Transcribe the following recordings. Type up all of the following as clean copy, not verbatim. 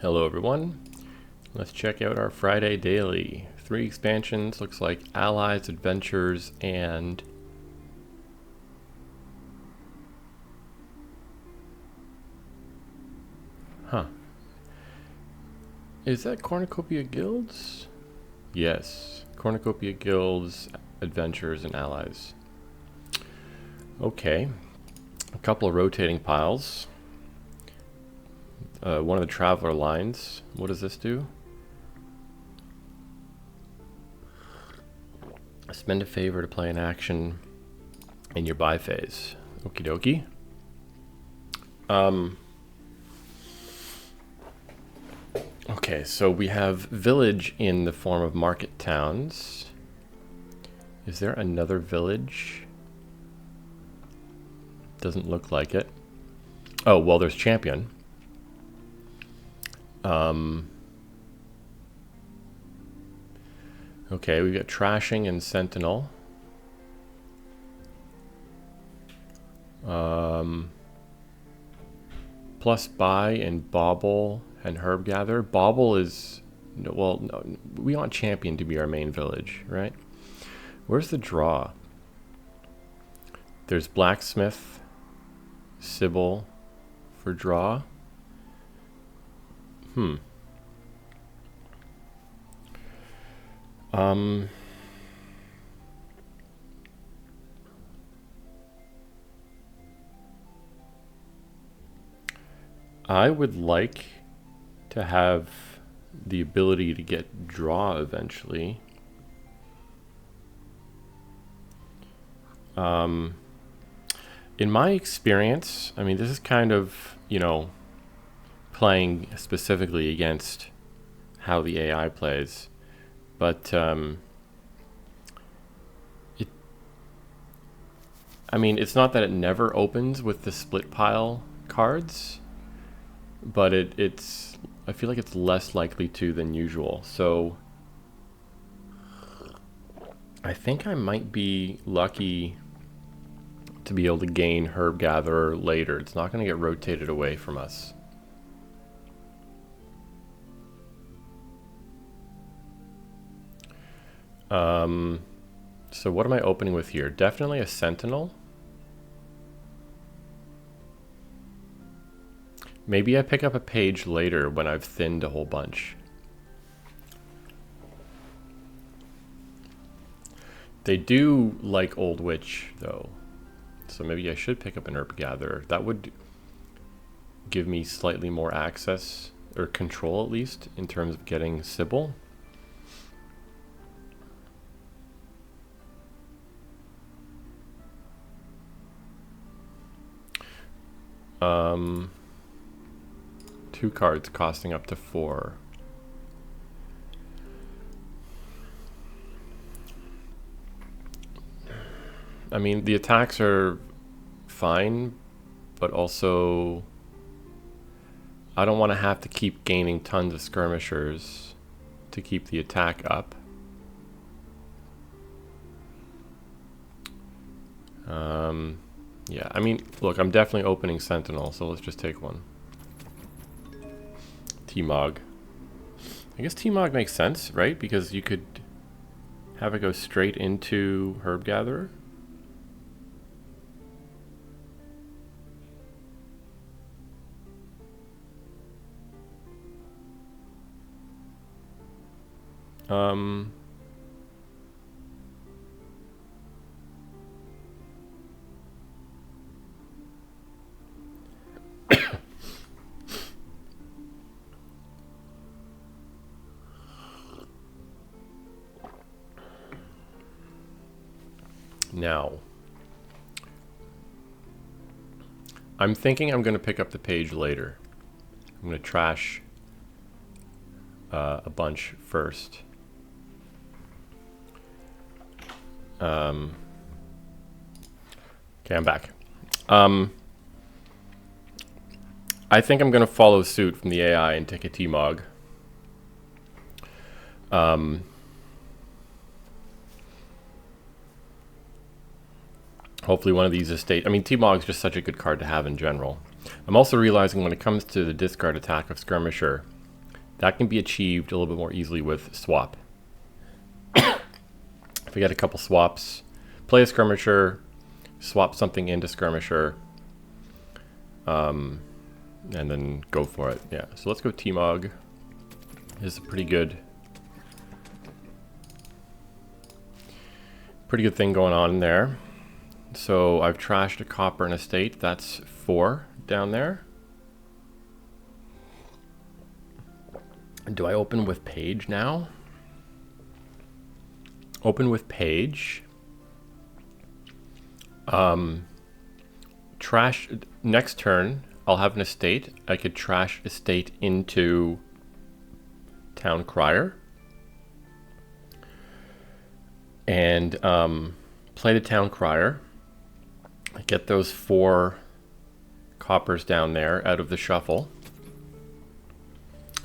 Hello everyone. Let's check out our Friday daily. 3 expansions, looks like Allies, Adventures, and... Huh. Is that Cornucopia Guilds? Yes. Cornucopia Guilds, Adventures, and Allies. Okay. A couple of rotating piles. One of the Traveler lines. What does this do? Spend a favor to play an action in your buy phase. Okie dokie. Okay, so we have village in the form of market towns. Is there another village? Doesn't look like it. Oh, well, there's champion. Okay, we've got trashing and sentinel. Plus buy and bauble and herb gather. Bauble is, well, no, we want champion to be our main village, right? Where's the draw? There's blacksmith, Sybil for draw. I would like to have the ability to get draw eventually. In my experience, I mean, this is kind of, playing specifically against how the AI plays, but it's not that it never opens with the split pile cards, but it's I feel like it's less likely to than usual. So I think I might be lucky to be able to gain Herb Gatherer later. It's not going to get rotated away from us. So what am I opening with here? Definitely a Sentinel. Maybe I pick up a page later when I've thinned a whole bunch. They do like Old Witch, though. So maybe I should pick up an Herb Gatherer. That would give me slightly more access, or control at least, in terms of getting Sybil. Two cards costing up to 4. I mean, the attacks are fine, but also I don't want to have to keep gaining tons of skirmishers to keep the attack up. Yeah, I mean, look, I'm definitely opening Sentinel, so let's just take one. T-Mog. I guess T-Mog makes sense, right? Because you could have it go straight into Herb Gatherer. Now, I'm thinking I'm going to pick up the page later. I'm going to trash a bunch first. Okay, I'm back. I think I'm going to follow suit from the AI and take a T-Mog. Hopefully one of these estate... I mean, T-Mog's just such a good card to have in general. I'm also realizing when it comes to the discard attack of Skirmisher, that can be achieved a little bit more easily with swap. If we get a couple swaps, play a skirmisher, swap something into skirmisher, and then go for it. Yeah, so let's go T-Mog. This is a pretty good thing going on there. So I've trashed a copper and estate. That's 4 down there. Do I open with Page now? Open with Page. Trash next turn. I'll have an estate. I could trash estate into Town Crier. And play the Town Crier. Get those 4 coppers down there out of the shuffle.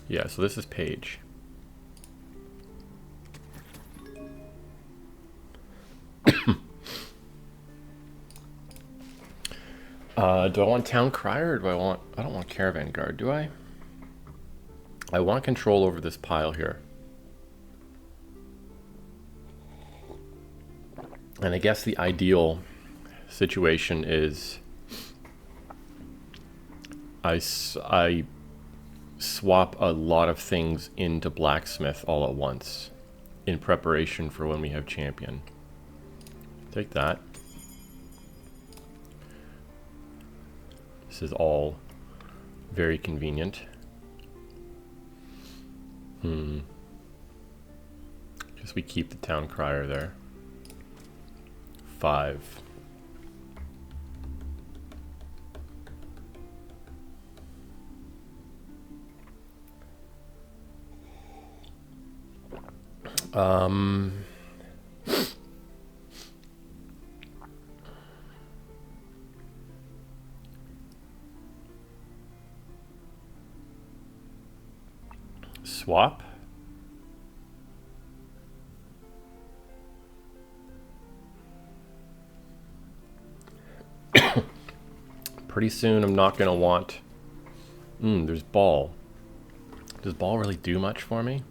Yeah, so this is Page. Do I want Town Crier or do I don't want Caravan Guard, do I? I want control over this pile here. And I guess the ideal situation is I swap a lot of things into Blacksmith all at once in preparation for when we have Champion. Take that. This is all very convenient. Guess we keep the Town Crier there. 5. Swap. Pretty soon I'm not going to want... there's Ball. Does Ball really do much for me?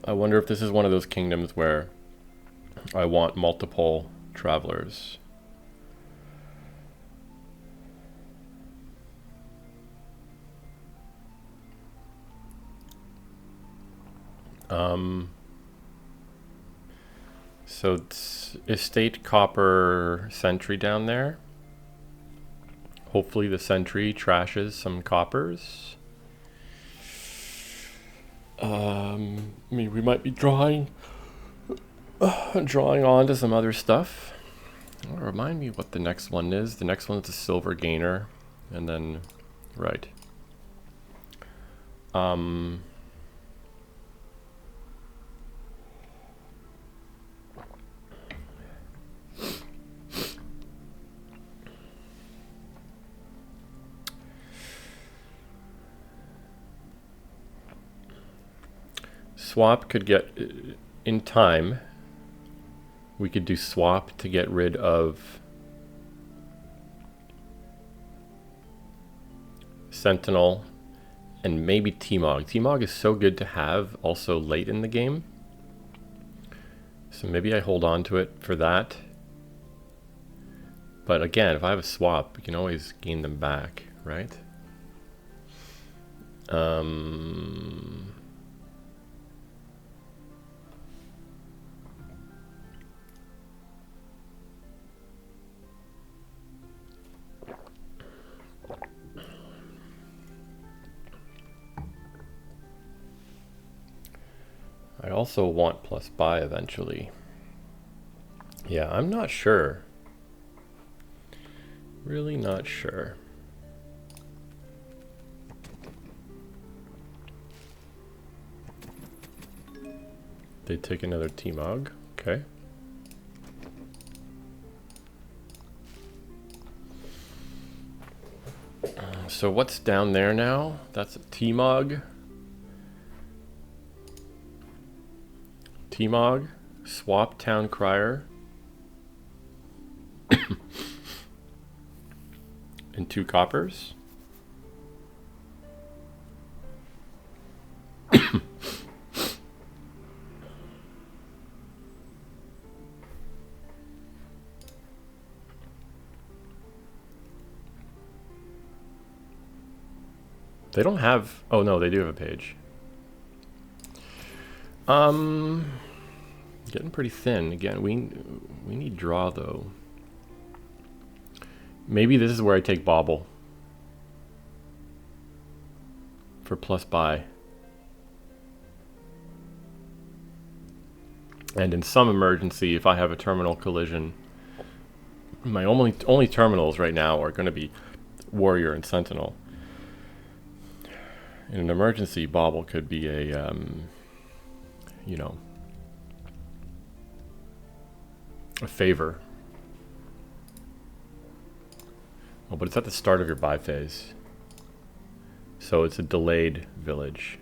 I wonder if this is one of those kingdoms where I want multiple travelers. So it's estate copper sentry down there. Hopefully the sentry trashes some coppers. We might be drawing on to some other stuff. Remind me what the next one is. The next one is a silver gainer, and then right. Swap could get, in time, we could do swap to get rid of Sentinel and maybe T-Mog. T-Mog is so good to have also late in the game. So maybe I hold on to it for that. But again, if I have a swap, we can always gain them back, right? I also want plus buy eventually. Yeah, I'm not sure. Really not sure. They take another T-Mog. Okay. So what's down there now? That's a T-Mog. T-Mog, swap Town Crier, and 2 coppers. They don't have... Oh, no, they do have a page. Getting pretty thin. Again, we need draw, though. Maybe this is where I take Bauble. For plus buy. And in some emergency, if I have a terminal collision, my only terminals right now are going to be Warrior and Sentinel. In an emergency, Bauble could be a, you know, a favor. Oh, but it's at the start of your buy phase. So it's a delayed village.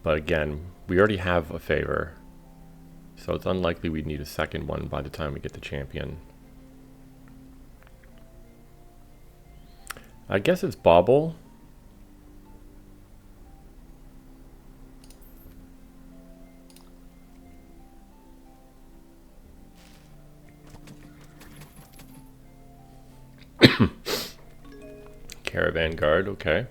But again, we already have a favor. So it's unlikely we'd need a second one by the time we get the champion. I guess it's Bauble. Caravan Guard, okay.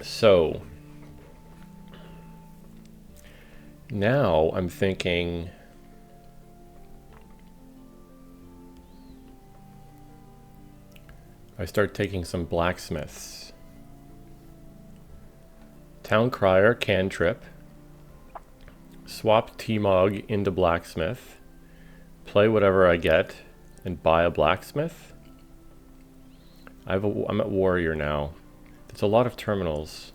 So now I'm thinking I start taking some blacksmiths. Town Crier, cantrip. Swap T-Mog into blacksmith. Play whatever I get and buy a blacksmith. I'm at Warrior now. It's a lot of terminals.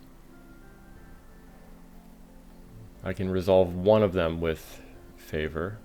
I can resolve one of them with favor.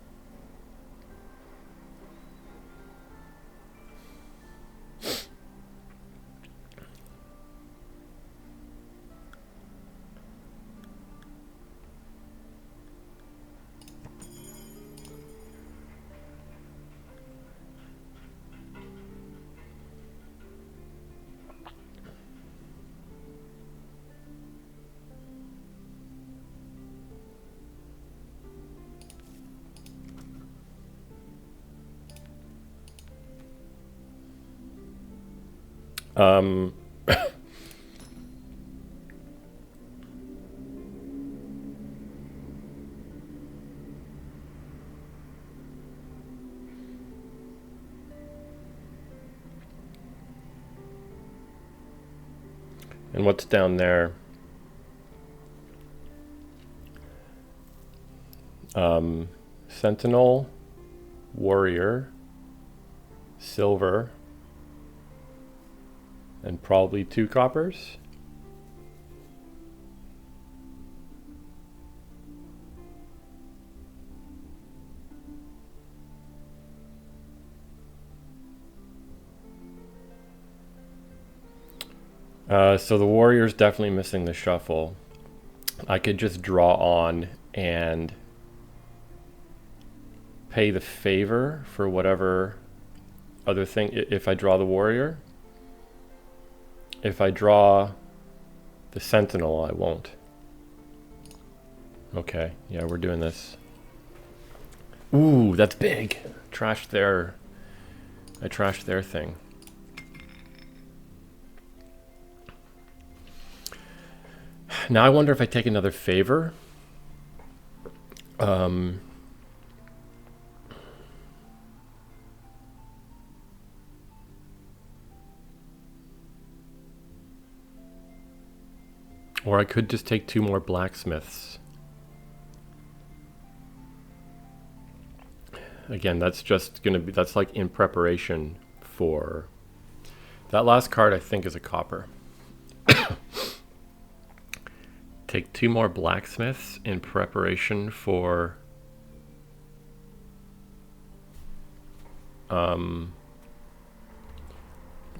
And what's down there? Sentinel, Warrior, Silver, and probably 2 coppers. So the Warrior's definitely missing the shuffle. I could just draw on and pay the favor for whatever other thing if I draw the Warrior. If I draw the Sentinel, I won't. Okay, yeah, we're doing this. Ooh, that's big. I trashed their thing. Now I wonder if I take another favor. Or I could just take 2 more blacksmiths. Again, that's just gonna be, that's like in preparation for that last card. I think is a copper. Take 2 more blacksmiths in preparation for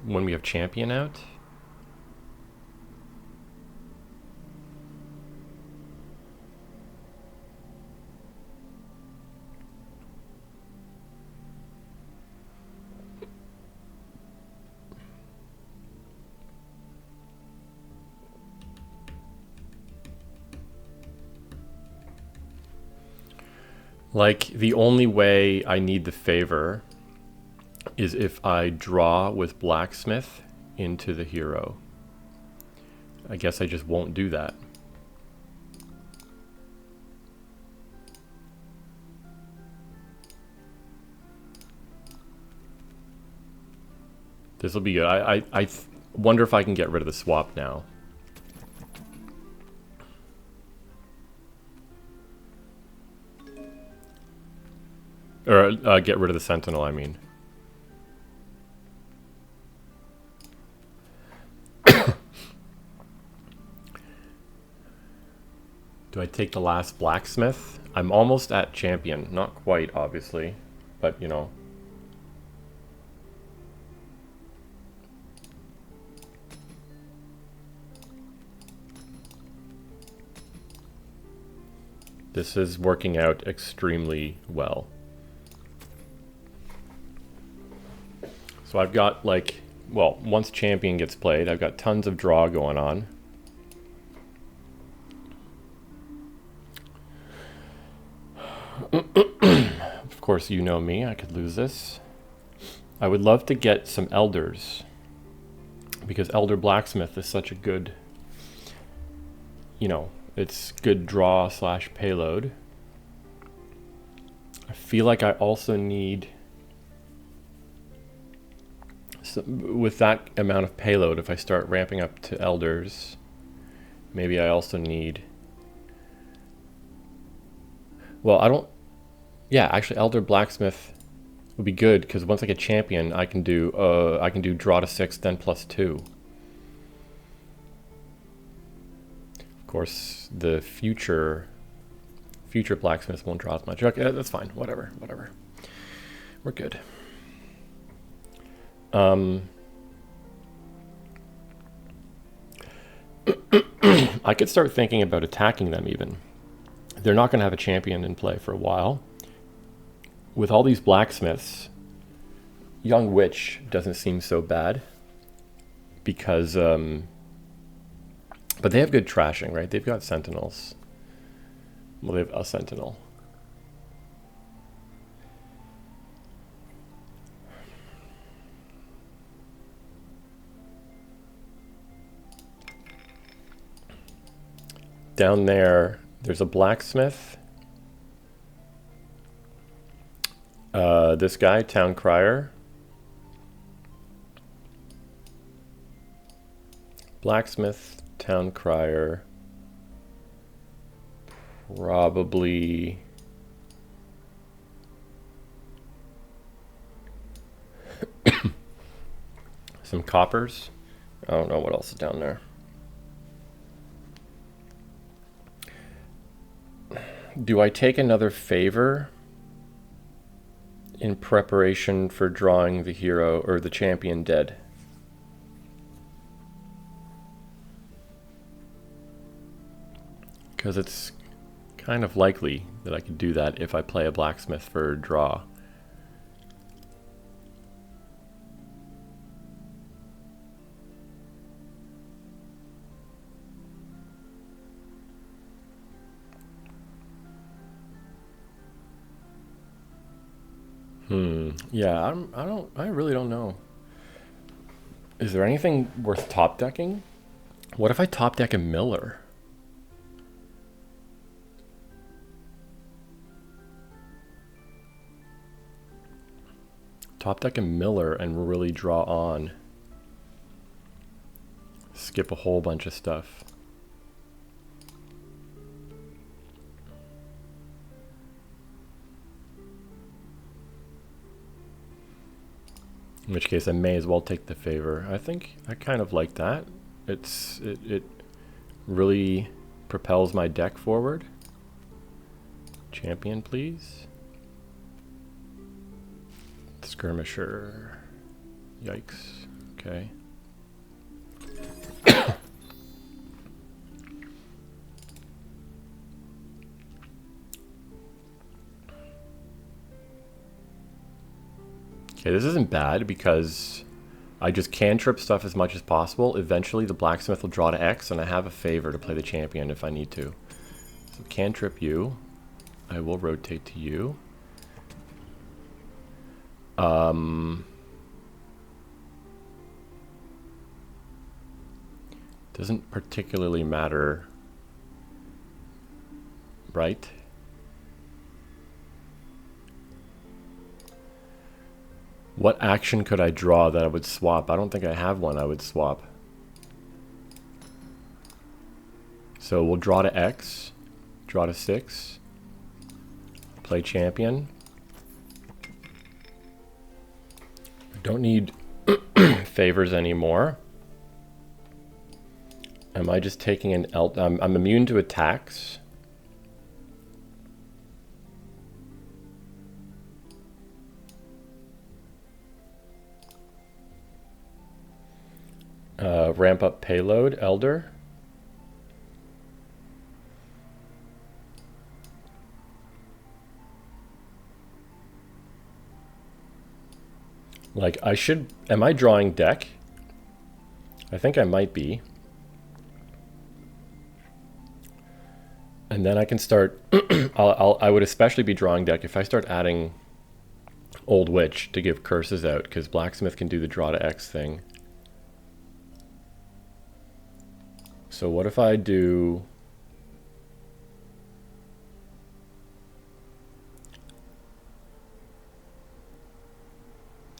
when we have champion out. Like, the only way I need the favor is if I draw with blacksmith into the hero. I guess I just won't do that. This will be good. I wonder if I can get rid of the swap now. Or get rid of the sentinel, I mean. Do I take the last blacksmith? I'm almost at champion. Not quite, obviously. But, you know. This is working out extremely well. So I've got, like, well, once champion gets played, I've got tons of draw going on. Of course, you know me, I could lose this. I would love to get some elders, because Elder Blacksmith is such a good, you know, it's good draw / payload. I feel like I also need, with that amount of payload, if I start ramping up to elders, maybe I also need, well, I don't, yeah, actually Elder Blacksmith would be good, because once I get champion, I can do draw to 6, then +2. Of course, the future blacksmith won't draw as much. Okay, that's fine. Whatever. We're good. I could start thinking about attacking them even. They're not going to have a champion in play for a while. With all these blacksmiths, Young Witch doesn't seem so bad because, but they have good trashing, right? They've got sentinels. Well, they have a sentinel. Down there, there's a blacksmith. This guy, Town Crier. Blacksmith, Town Crier. Probably... some coppers. I don't know what else is down there. Do I take another favor in preparation for drawing the hero or the champion dead? Because it's kind of likely that I could do that if I play a blacksmith for draw. Yeah, I really don't know. Is there anything worth top decking? What if I top deck a Miller? Top deck a Miller and really draw on. Skip a whole bunch of stuff. In which case I may as well take the favor. I think I kind of like that. It really propels my deck forward. Champion, please. Skirmisher. Yikes. Okay. Okay, this isn't bad because I just cantrip stuff as much as possible. Eventually the blacksmith will draw to X and I have a favor to play the champion if I need to. So cantrip you. I will rotate to you. Doesn't particularly matter, right? What action could I draw that I would swap? I don't think I have one I would swap. So we'll draw to X, draw to 6, play champion. Don't need favors anymore. Am I just taking an I'm immune to attacks. Ramp up payload, Elder. Like I should, am I drawing deck? I think I might be. And then I can start, I would especially be drawing deck if I start adding Old Witch to give curses out, because Blacksmith can do the draw to X thing. So what if I do...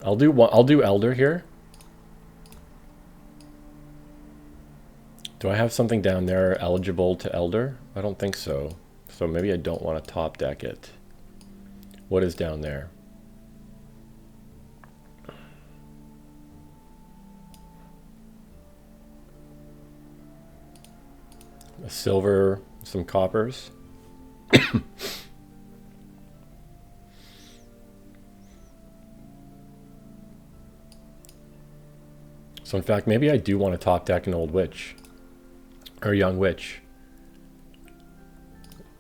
I'll do Elder here. Do I have something down there eligible to Elder? I don't think so. So maybe I don't want to top deck it. What is down there? A silver, some coppers. So in fact, maybe I do want to top deck an Old Witch. Or Young Witch.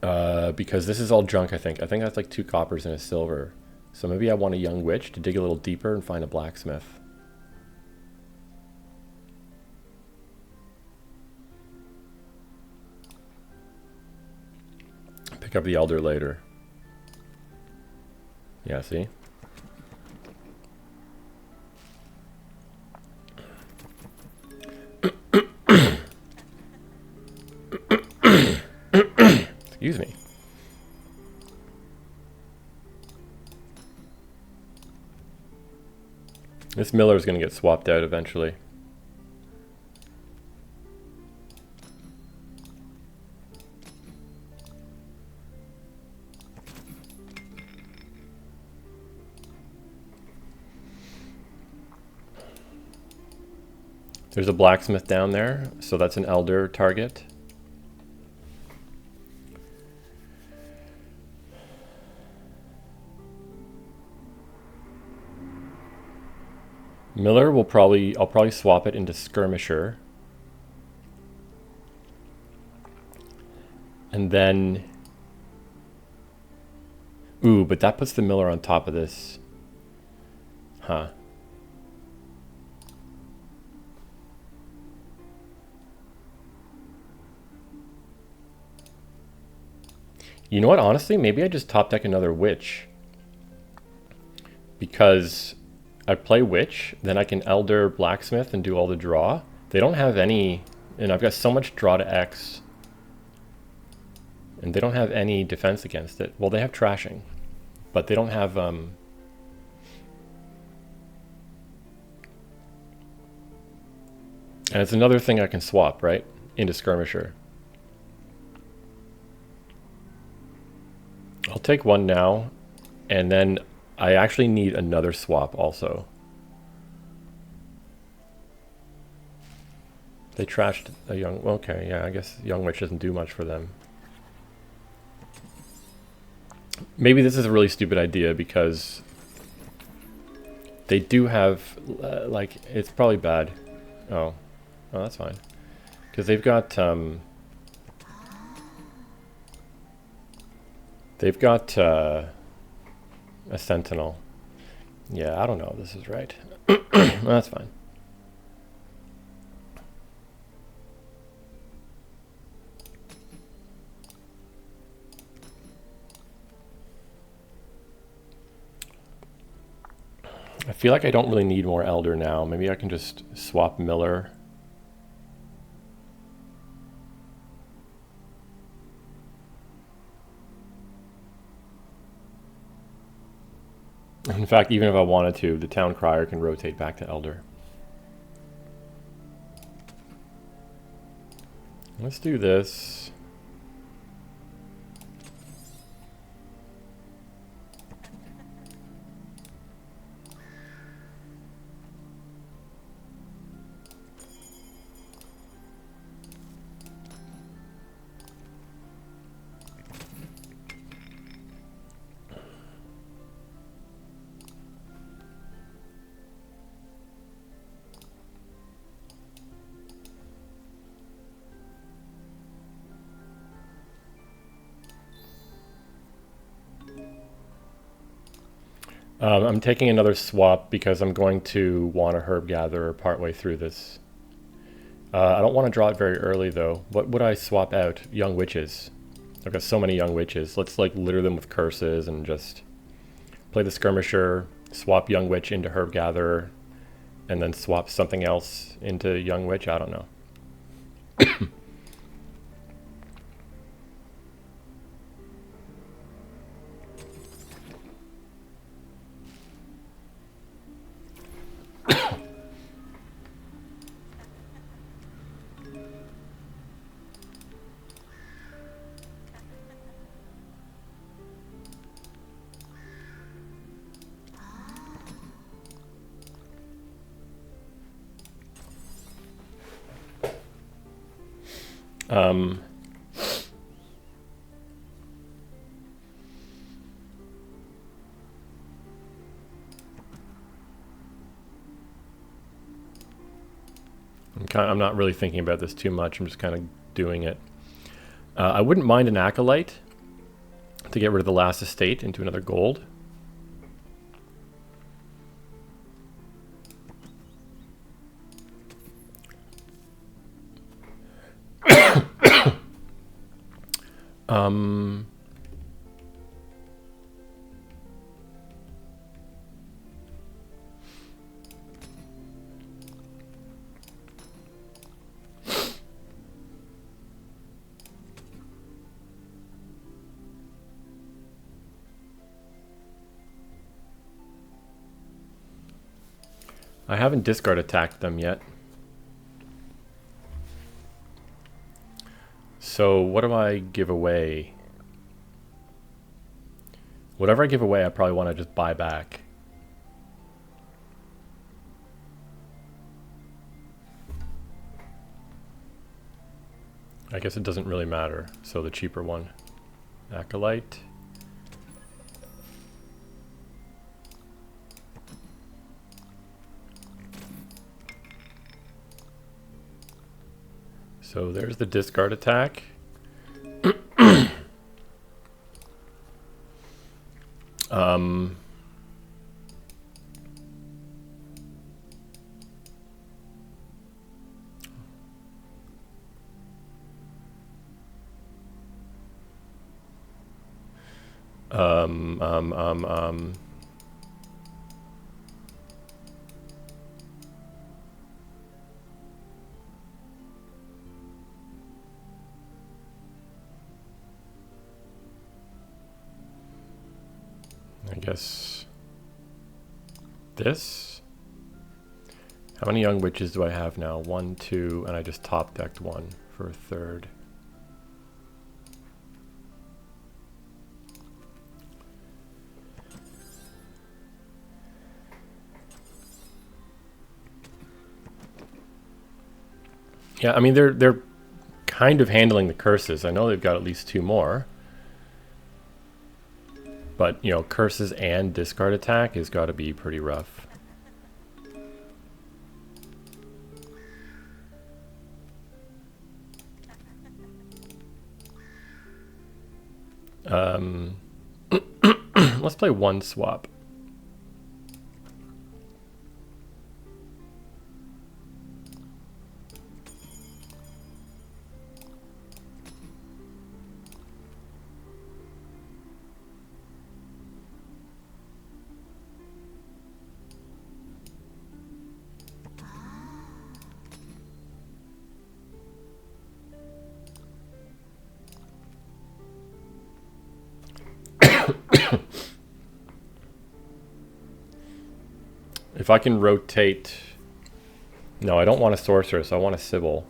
Because this is all junk, I think. I think that's like 2 coppers and a silver. So maybe I want a Young Witch to dig a little deeper and find a blacksmith. Pick up the Elder later. Yeah, see? Excuse me. This Miller is going to get swapped out eventually. There's a blacksmith down there, so that's an Elder target. Miller will I'll probably swap it into Skirmisher. And then, ooh, but that puts the Miller on top of this. Huh. You know what, honestly, maybe I just top deck another Witch. Because I play Witch, then I can Elder Blacksmith and do all the draw. They don't have any, and I've got so much draw to X. And they don't have any defense against it. Well, they have trashing, but they don't have, and it's another thing I can swap, right? Into Skirmisher. I'll take one now, and then I actually need another swap also. They trashed a Young... Okay, yeah, I guess Young Witch doesn't do much for them. Maybe this is a really stupid idea because They do have, like, it's probably bad. Oh, that's fine. Because they've got a sentinel. Yeah, I don't know if this is right. That's fine. I feel like I don't really need more Elder now. Maybe I can just swap Miller. In fact, even if I wanted to, the Town Crier can rotate back to Elder. Let's do this. I'm taking another swap because I'm going to want a Herb Gatherer partway through this. I don't want to draw it very early though. What would I swap out? Young Witches. I've got so many Young Witches. Let's like litter them with curses and just play the Skirmisher, swap Young Witch into Herb Gatherer, and then swap something else into Young Witch. I don't know. I'm not really thinking about this too much. I'm just kind of doing it. I wouldn't mind an Acolyte to get rid of the last estate into another gold. I haven't discard attacked them yet. So what do I give away? Whatever I give away, I probably want to just buy back. I guess it doesn't really matter. So the cheaper one. Acolyte. So there's the discard attack. I guess this. How many Young Witches do I have now? 1, 2, and I just top decked one for a third. Yeah, I mean they're kind of handling the curses. I know they've got at least 2 more. But, you know, curses and discard attack has got to be pretty rough. Um, let's play one swap. If I can rotate... No, I don't want a sorceress. I want a Sybil.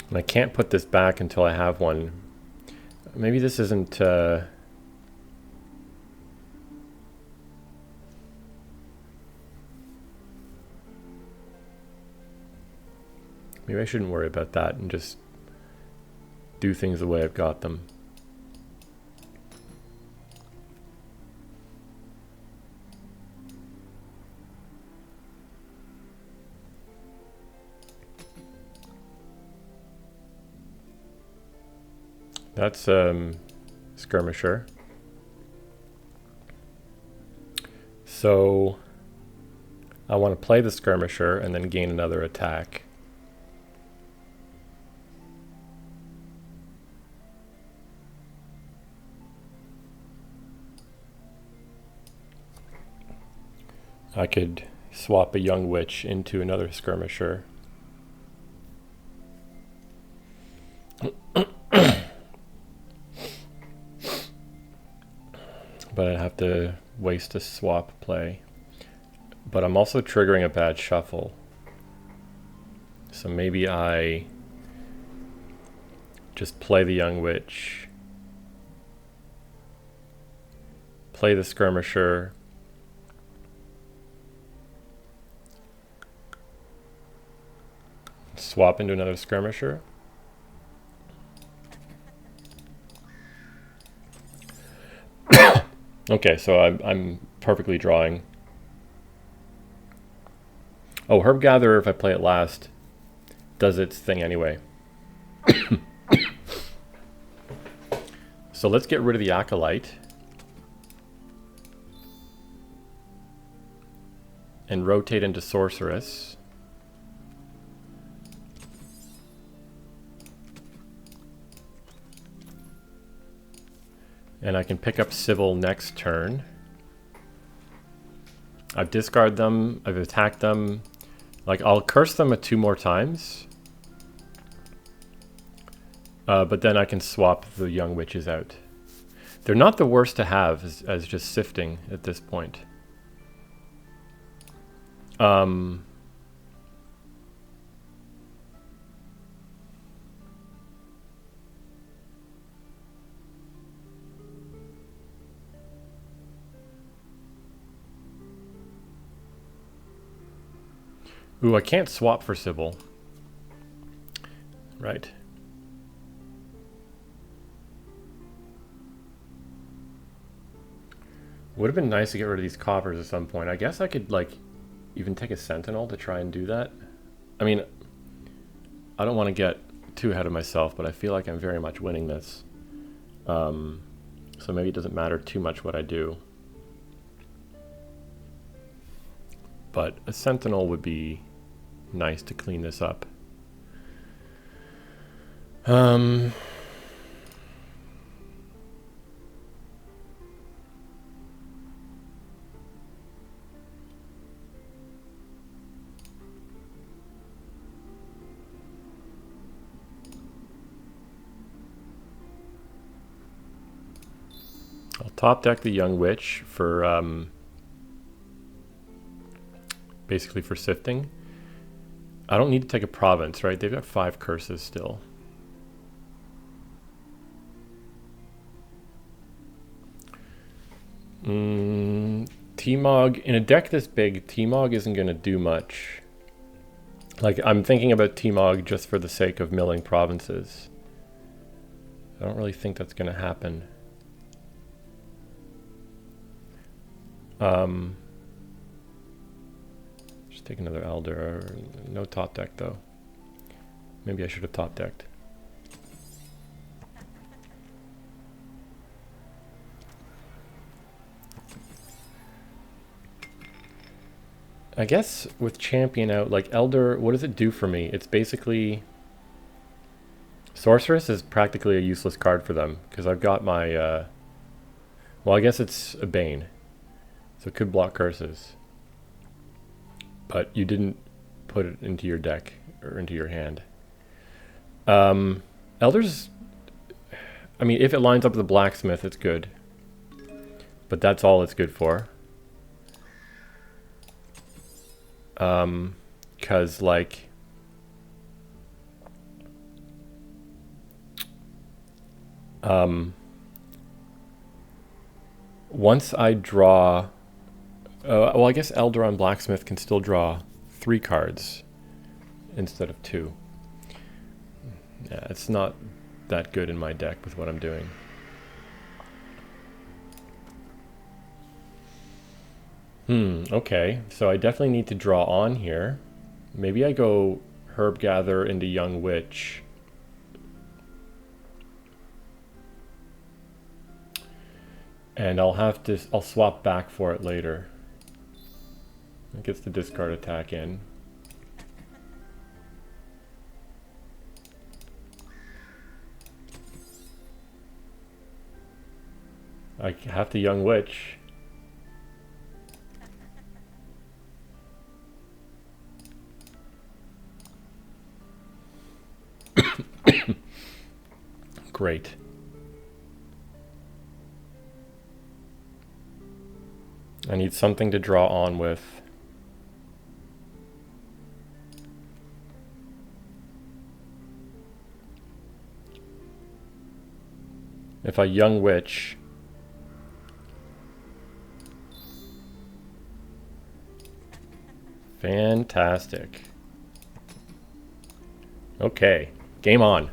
And I can't put this back until I have one. Maybe this isn't... Maybe I shouldn't worry about that and just do things the way I've got them. That's Skirmisher. So I want to play the Skirmisher and then gain another attack. I could swap a Young Witch into another Skirmisher. But I'd have to waste a swap play. But I'm also triggering a bad shuffle. So maybe I just play the Young Witch, play the Skirmisher, swap into another Skirmisher. Okay, so I'm perfectly drawing. Oh, Herb Gatherer, if I play it last, does its thing anyway. So let's get rid of the Acolyte. And rotate into Sorceress. And I can pick up Sybil next turn. I've discarded them, I've attacked them. Like, I'll curse them 2 more times. But then I can swap the Young Witches out. They're not the worst to have as just sifting at this point. Ooh, I can't swap for Sybil. Right. Would have been nice to get rid of these coppers at some point. I guess I could, like, even take a Sentinel to try and do that. I mean, I don't want to get too ahead of myself, but I feel like I'm very much winning this. So maybe it doesn't matter too much what I do. But a Sentinel would be nice to clean this up. I'll top deck the Young Witch for basically for sifting. I don't need to take a province, right? They've got 5 curses still. T-Mog, in a deck this big, T-Mog isn't going to do much. Like, I'm thinking about T-Mog just for the sake of milling provinces. I don't really think that's going to happen. Just take another Elder. No top deck, though. Maybe I should have top decked. I guess with champion out, like Elder, what does it do for me? It's basically... Sorceress is practically a useless card for them, because I've got my... well, I guess it's a Bane, so it could block curses. But you didn't put it into your deck, or into your hand. Elder's... I mean, if it lines up with the Blacksmith, it's good. But that's all it's good for. Because, like... once I draw... well, I guess Elder on Blacksmith can still draw 3 cards instead of 2. Yeah, it's not that good in my deck with what I'm doing. Okay. So I definitely need to draw on here. Maybe I go Herb Gather into Young Witch. And I'll swap back for it later. It gets the discard attack in. I have to Young Witch. Great. I need something to draw on with. If I Young Witch... Fantastic. Okay, game on.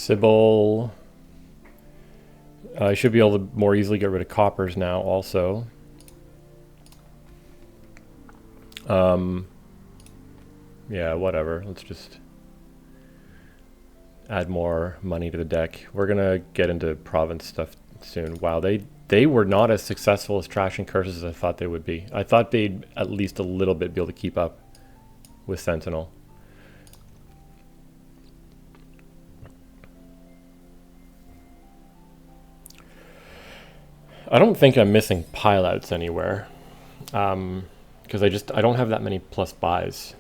Sybil. I should be able to more easily get rid of coppers now also. Yeah, whatever. Let's just add more money to the deck. We're gonna get into province stuff soon. Wow, they were not as successful as Trash and Curses as I thought they would be. I thought they'd at least a little bit be able to keep up with Sentinel. I don't think I'm missing pileouts anywhere, because I don't have that many plus buys.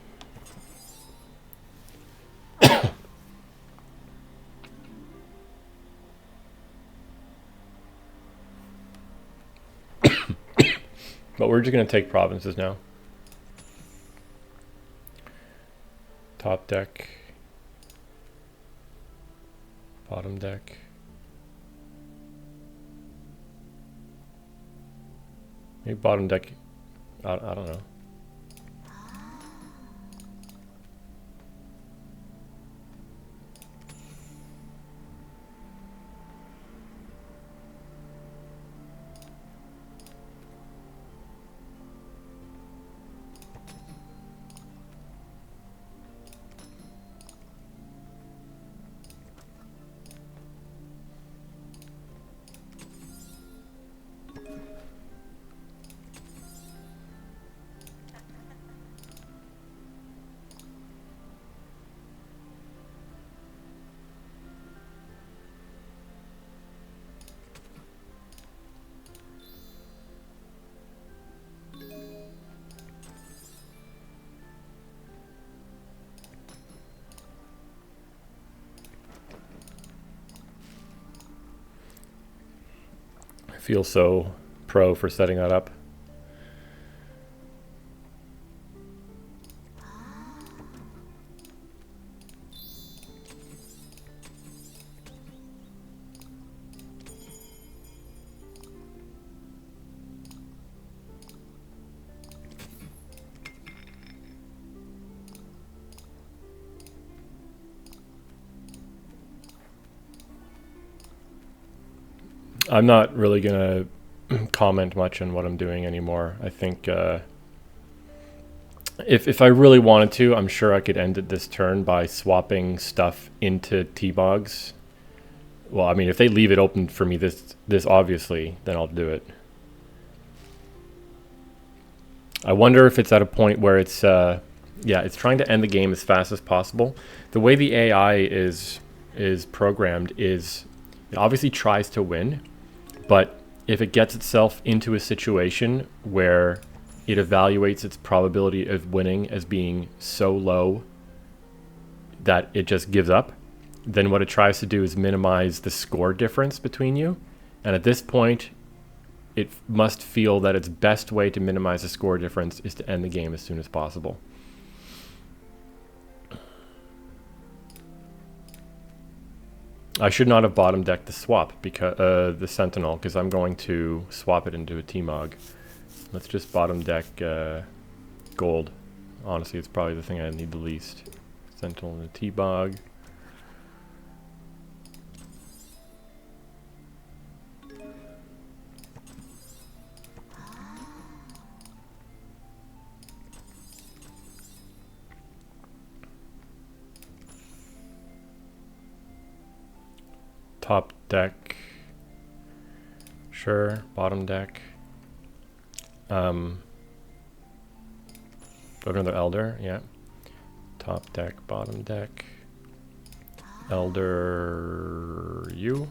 But we're just going to take provinces now. Top deck. Bottom deck. Maybe bottom deck. I don't know. feel so pro for setting that up. I'm not really going to comment much on what I'm doing anymore. I think if I really wanted to, I'm sure I could end it this turn by swapping stuff into T-Bogs. Well, I mean, if they leave it open for me this obviously, then I'll do it. I wonder if it's at a point where it's it's trying to end the game as fast as possible. The way the AI is programmed is it obviously tries to win, but if it gets itself into a situation where it evaluates its probability of winning as being so low that it just gives up, then what it tries to do is minimize the score difference between you. And at this point, it must feel that its best way to minimize the score difference is to end the game as soon as possible. I should not have bottom decked the swap, because the Sentinel, because I'm going to swap it into a T-Mog. Let's just bottom deck gold. Honestly, it's probably the thing I need the least. Sentinel and a T-Bog. Top deck. Sure. Bottom deck. Another Elder, yeah. Top deck, bottom deck. Elder you.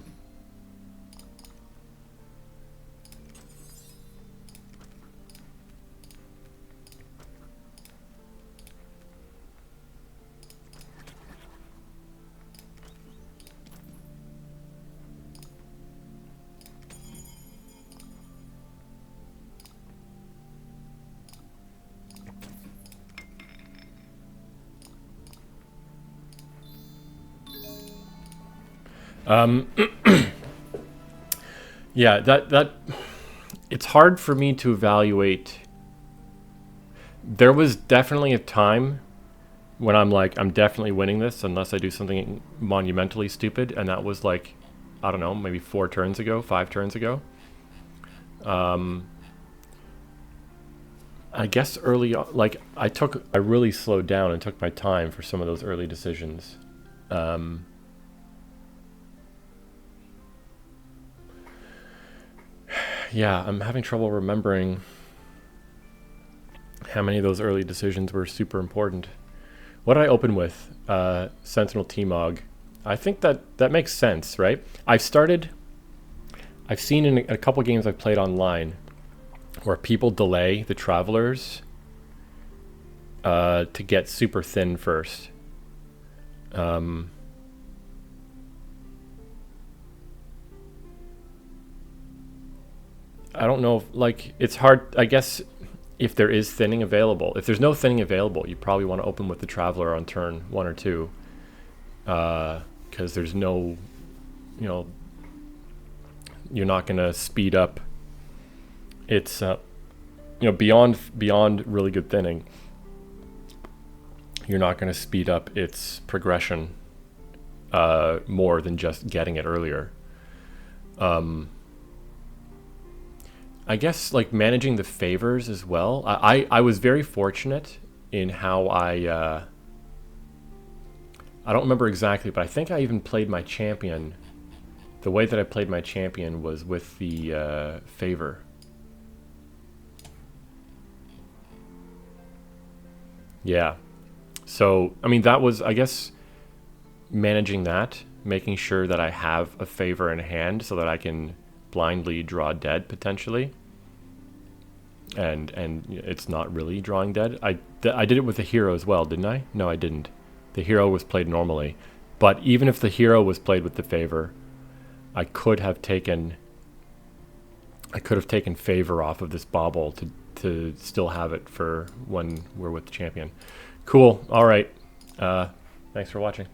Yeah, that it's hard for me to evaluate. There was definitely a time when I'm like, I'm definitely winning this unless I do something monumentally stupid, and that was like, I don't know, maybe 4 turns ago, 5 turns ago. I guess early on, like I really slowed down and took my time for some of those early decisions. Yeah, I'm having trouble remembering how many of those early decisions were super important. What did I open with? Sentinel T-Mog. I think that makes sense, right? I've seen in a couple games I've played online where people delay the Travelers to get super thin first. I don't know if, like, it's hard, I guess, if there is thinning available. If there's no thinning available, you probably want to open with the Traveler on turn 1 or 2. Because there's no, you're not going to speed up. It's, beyond really good thinning, you're not going to speed up its progression more than just getting it earlier. I guess like managing the favors as well. I was very fortunate in how I don't remember exactly, but I think I even played my champion. The way that I played my champion was with the favor. Yeah. So, I mean, that was, I guess, managing that, making sure that I have a favor in hand so that I can blindly draw dead potentially, and it's not really drawing dead. I did it with the hero as well, didn't I? No, I didn't. The hero was played normally, but even if the hero was played with the favor, I could have taken I could have taken favor off of this bauble to still have it for when we're with the champion. Cool. All right. Thanks for watching.